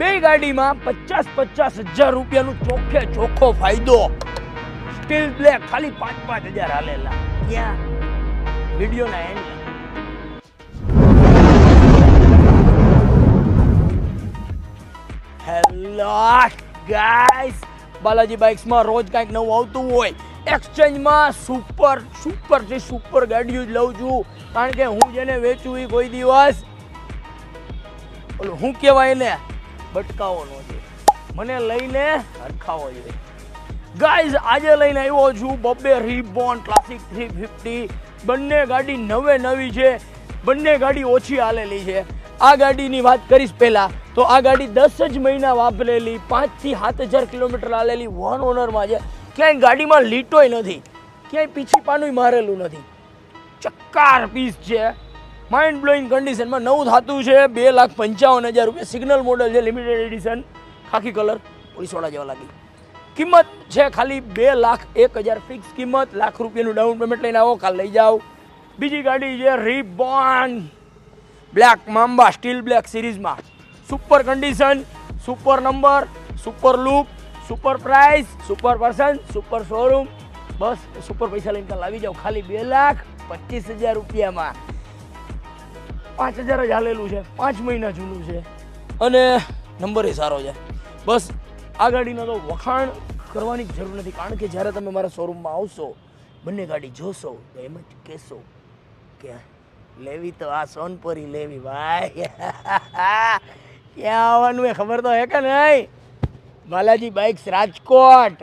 બે ગાડીમાં 50,000 રૂપિયાનું ચોખ્ખે ચોખ્ખો ફાયદો. સ્ટીલ બ્લેક ખાલી 5,000 હાલેલા. ક્યાં? વિડીયોના એન્ડ. હેલો ગાઈસ, બાલાજી બાઇક્સમાં રોજ કંઈક નવું આવતું હોય. એક્સચેન્જમાં સુપર ગાડીઓ જ લઉં છું, કારણ કે હું જેને વેચું એ કોઈ દિવસ ઓલું શું કહેવાય ને બટકાવો નથી, મને લઈને હરખાવો જોઈએ. ગાઈઝ, આજે લઈને આવ્યો છું બબ્બે રિબોન ક્લાસિક 350. બંને ગાડી નવી છે, બંને ગાડી ઓછી હાલેલી છે. આ ગાડીની વાત કરીશ પહેલાં તો આ ગાડી 10 જ મહિના વાપરેલી, 5 થી 7,000 કિલોમીટર હાલેલી, વન ઓનરમાં છે. ક્યાંય ગાડીમાં લીટોય નથી, ક્યાંય પીછી પાનું મારેલું નથી, ચક્કાર પીસ છે. માઇન્ડ બ્લોઈંગ કન્ડિશનમાં નવું થતું છે. 2,55,000 રૂપિયા. સિગ્નલ મોડલ છે, લિમિટેડ એડિશન, ખાકી કલર, પોલીસવાળા જેવા લાગી. કિંમત છે ખાલી 2,01,000 ફિક્સ કિંમત. લાખ રૂપિયાનું ડાઉન પેમેન્ટ લઈને આવો, કાલ લઈ જાઓ. બીજી ગાડી છે ribbon black mamba, steel black સિરીઝમાં. Super condition, super number, super look, super price, super person, super showroom. બસ સુપર પૈસા લઈને કાલ આવી જાઓ, ખાલી 2,25,000 રૂપિયામાં. 5,000 જ હાલેલું છે, 5 મહિના જૂનું છે અને નંબર એ સારો છે. બસ આ ગાડીનો તો વખાણ કરવાની જરૂર નથી, કારણ કે જ્યારે તમે મારા શોરૂમમાં આવશો, બંને ગાડી જોશો તો એમ જ કહેશો કે લેવી તો આ સોનપરી લેવી ભાઈ. ક્યાં આવવાનું એ ખબર તો હે કે નહીં? બાલાજી બાઇક્સ રાજકોટ.